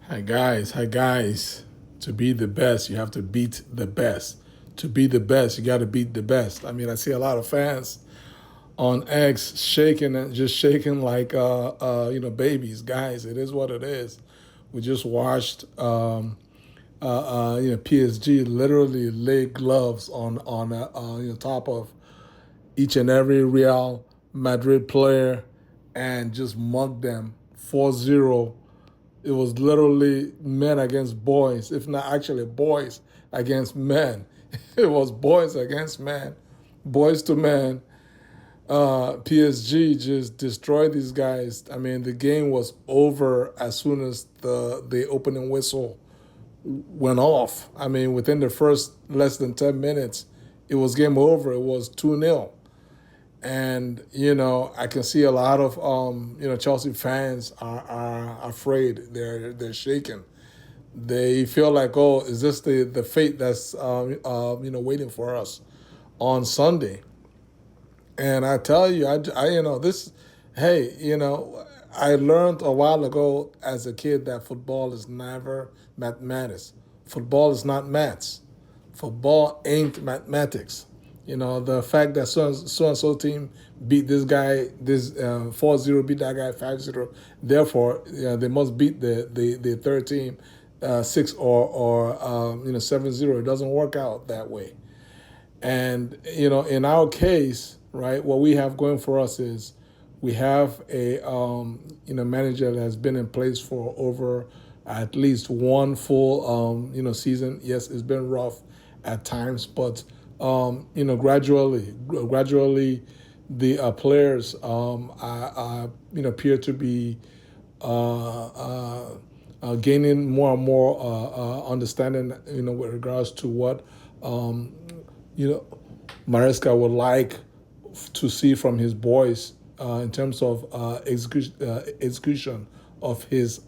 Hi guys. To be the best, you have to beat the best. To be the best, you got to beat the best. I mean, I see a lot of fans on X shaking and just shaking like babies. Guys, it is what it is. We just watched PSG literally lay gloves on top of each and every Real Madrid player and just mug them 4-0. It was literally men against boys, if not actually boys against men. It was boys against men, boys to men. PSG just destroyed these guys. I mean, the game was over as soon as the opening whistle went off. I mean, within the first less than 10 minutes, it was game over. It was 2-0. And I can see a lot of Chelsea fans are afraid. They're shaken. They feel like, oh, is this the fate that's waiting for us on Sunday? And I tell you, this. Hey, I learned a while ago as a kid that football is never mathematics. Football is not maths. Football ain't mathematics. The fact that so and so team beat this guy, this 4-0 beat that guy 5-0. Therefore, they must beat the third team 6 or 7-0. It doesn't work out that way. And in our case, right, what we have going for us is we have a manager that has been in place for over at least one full season. Yes, it's been rough at times, but gradually, the players appear to be gaining more and more understanding, with regards to what Maresca would like to see from his boys in terms of execution of his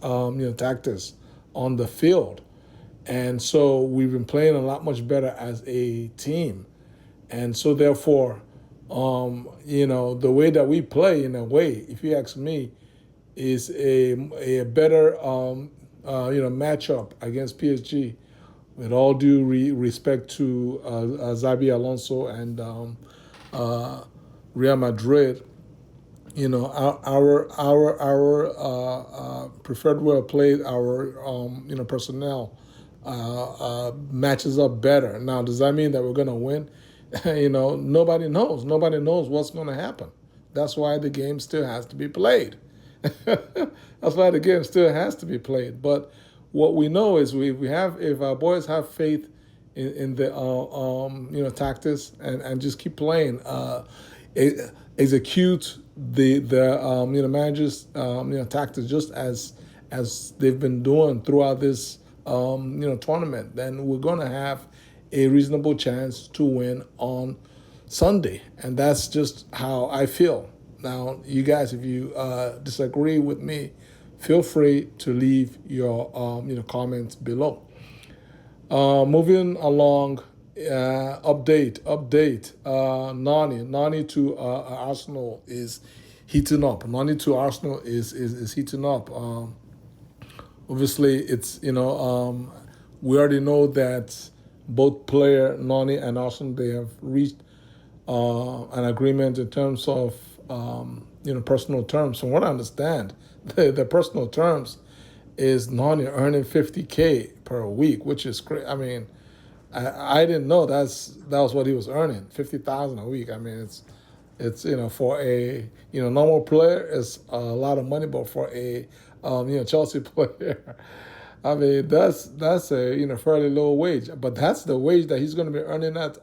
tactics on the field. And so we've been playing a lot much better as a team. And so therefore, the way that we play, in a way, if you ask me, is a better matchup against PSG. With all due respect to Xabi Alonso and Real Madrid, our preferred way of play, our personnel matches up better. Now, does that mean that we're going to win? Nobody knows. Nobody knows what's going to happen. That's why the game still has to be played. That's why the game still has to be played. But what we know is if our boys have faith in the tactics and just keep playing, execute the managers tactics just as they've been doing throughout this tournament, then we're going to have a reasonable chance to win on Sunday. And that's just how I feel. Now, you guys, if you disagree with me, feel free to leave your comments below. Moving along, update. Noni to Arsenal is heating up. Noni to Arsenal is heating up. Obviously, it's we already know that both player Noni and Arsenal, they have reached an agreement in terms of personal terms. From what I understand, the personal terms is Noni earning 50K per week, which is crazy. I mean, I didn't know that was what he was earning, 50,000 a week. I mean, it's for a normal player, it's a lot of money, but for a Chelsea player, I mean, that's a fairly low wage. But that's the wage that he's going to be earning at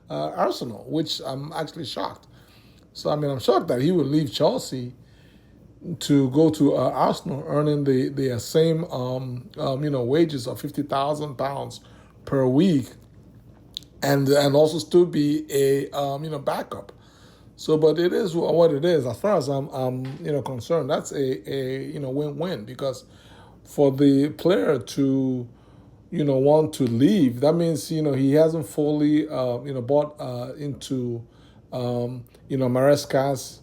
Arsenal, which I'm actually shocked. So I mean, I'm shocked that he would leave Chelsea to go to Arsenal, earning the same wages of £50,000 per week, and also still be a backup. So, but it is what it is. As far as I'm concerned, that's a win-win, because for the player to want to leave, that means he hasn't fully bought into Maresca's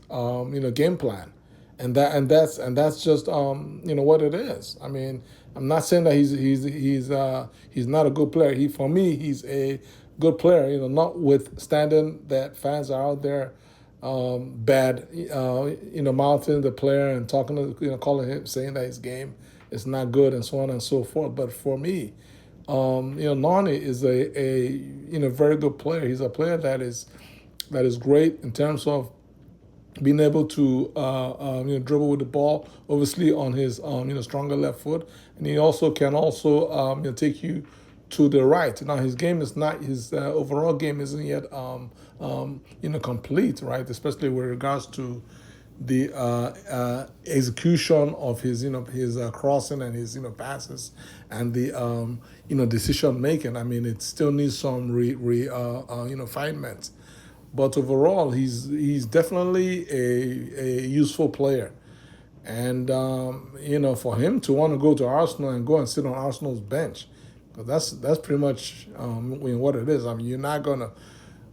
game plan. and that's just what it is. I mean, I'm not saying that he's not a good player. For me, he's a good player. Notwithstanding that fans are out there bad, mouthing the player and talking to calling him, saying that his game is not good and so on and so forth. But for me, Nani is a very good player. He's a player that is great in terms of being able to dribble with the ball, obviously on his stronger left foot, and he also can take you to the right. Now his game is not his overall game isn't yet complete, right? Especially with regards to the execution of his crossing and his passes and the decision making. I mean, it still needs some refinement. But overall, he's definitely a useful player. And for him to want to go to Arsenal and go and sit on Arsenal's bench, because that's pretty much what it is. I mean, you're not gonna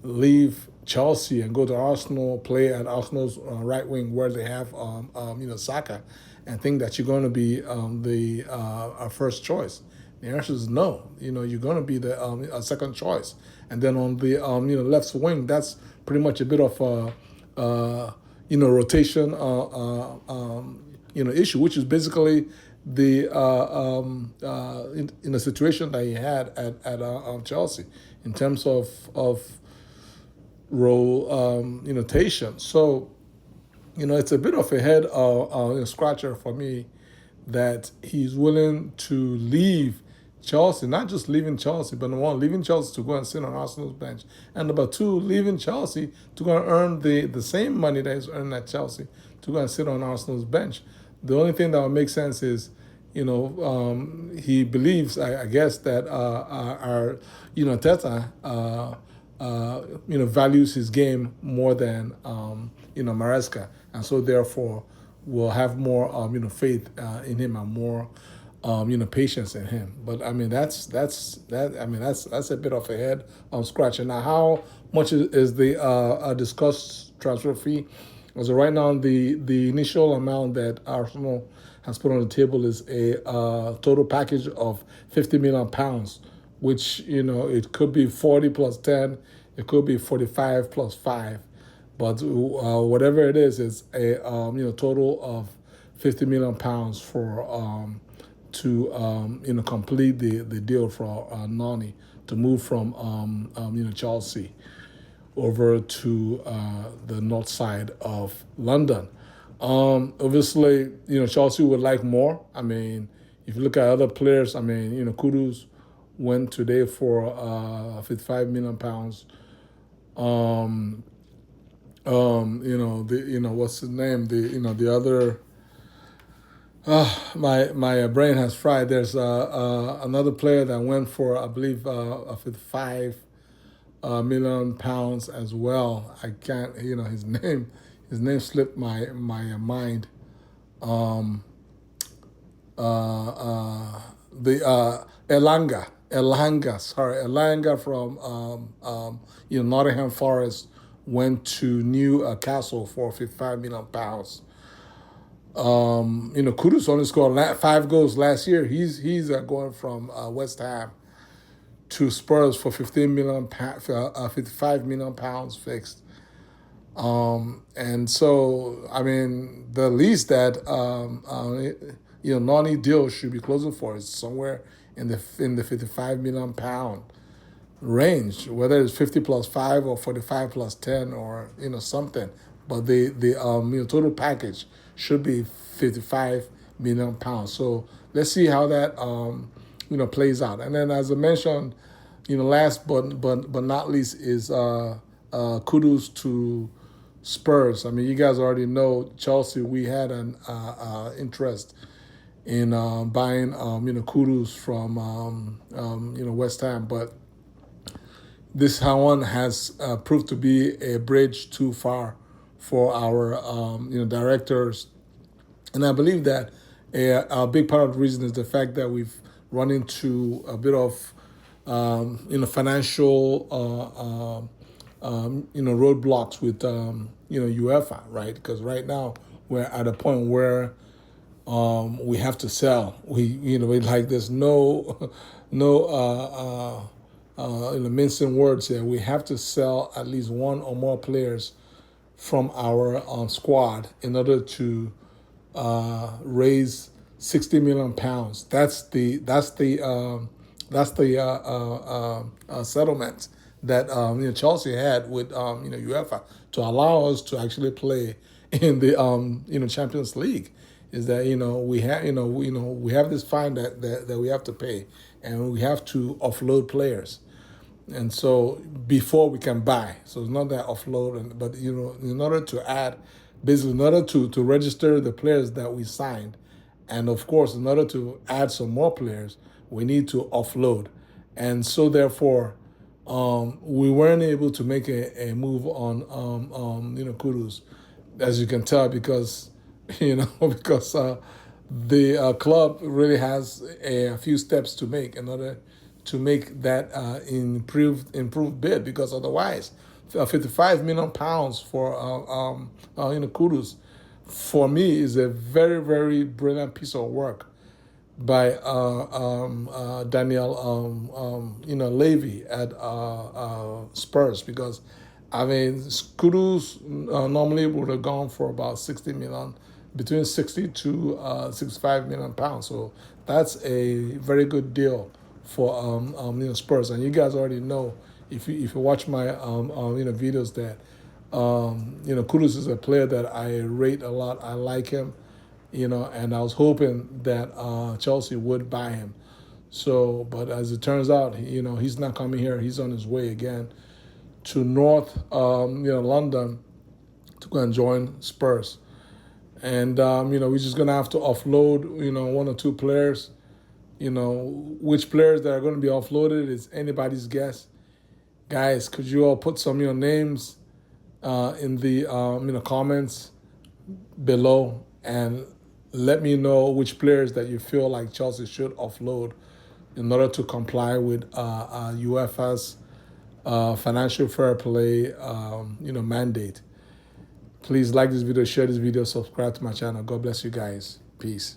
leave Chelsea and go to Arsenal, play at Arsenal's right wing where they have Saka, and think that you're going to be the first choice. The answer is no. You're going to be the a second choice, and then on the left wing, that's pretty much a bit of a rotation issue, which is basically the in a situation that he had at Chelsea in terms of role notation. So it's a bit of a head scratcher for me that he's willing to leave Chelsea, not just leaving Chelsea, but number one, leaving Chelsea to go and sit on Arsenal's bench, and number two, leaving Chelsea to go and earn the same money that he's earning at Chelsea to go and sit on Arsenal's bench. The only thing that would make sense is, he believes, I guess, that our Teta, values his game more than Maresca, and so therefore will have more faith in him and more patience in him. But I mean that's a bit of a head scratcher. Now, how much is the discussed transfer fee? So right now the initial amount that Arsenal has put on the table is a total package of £50 million, which it could be 40 plus 10, it could be 45 plus 5, but whatever it is, it's a total of £50 million for to complete the deal for Noni to move from Chelsea over to the north side of London. Obviously, Chelsea would like more. I mean, if you look at other players, I mean, Kudus went today for £55 million. What's his name? The other. My brain has fried. There's another player that went for, I believe, £55 million as well. I can't, his name slipped my mind. Elanga from Nottingham Forest went to Newcastle for £55 million. Kudus only scored 5 goals last year. He's going from West Ham to Spurs for £55 million fixed. And so, I mean, the least that Noni deal should be closing for is somewhere in the £55 million range, whether it's 50 plus 5 or 45 plus 10 or something. But the total package should be £55 million. So let's see how that plays out. And then, as I mentioned, last but not least is Kudus to Spurs. I mean, you guys already know Chelsea. We had an interest in buying Kudus from West Ham, but this one has proved to be a bridge too far for our directors, and I believe that a big part of the reason is the fact that we've run into a bit of financial roadblocks with UEFA, right? Because right now we're at a point where we have to sell. Like there's no mincing words here. We have to sell at least one or more players from our squad in order to raise 60 million pounds. That's the settlement that Chelsea had with UEFA to allow us to actually play in the Champions League. Is that we have this fine that we have to pay, and we have to offload players. And so before we can buy, so it's not that offload, but in order to add, basically in order to register the players that we signed, and of course in order to add some more players, we need to offload, and so therefore, we weren't able to make a move on Kudus, as you can tell, because because the club really has a few steps to make in order to make that improved bid, because otherwise, 55 million pounds for Kudus, for me, is a very, very brilliant piece of work by Daniel Levy at Spurs, because I mean Kudus normally would have gone for about 60 million, between 60 to 65 million pounds. So that's a very good deal for Spurs. And you guys already know, if you watch my videos, that Kudus is a player that I rate a lot. I like him, and I was hoping that Chelsea would buy him. So, but as it turns out, he's not coming here. He's on his way again to North London to go and join Spurs. And we're just gonna have to offload one or two players. Which players that are going to be offloaded is anybody's guess. Guys, could you all put some of your names in the comments below, and let me know which players that you feel like Chelsea should offload in order to comply with UEFA's financial fair play mandate. Please like this video, share this video, subscribe to my channel. God bless you guys. Peace.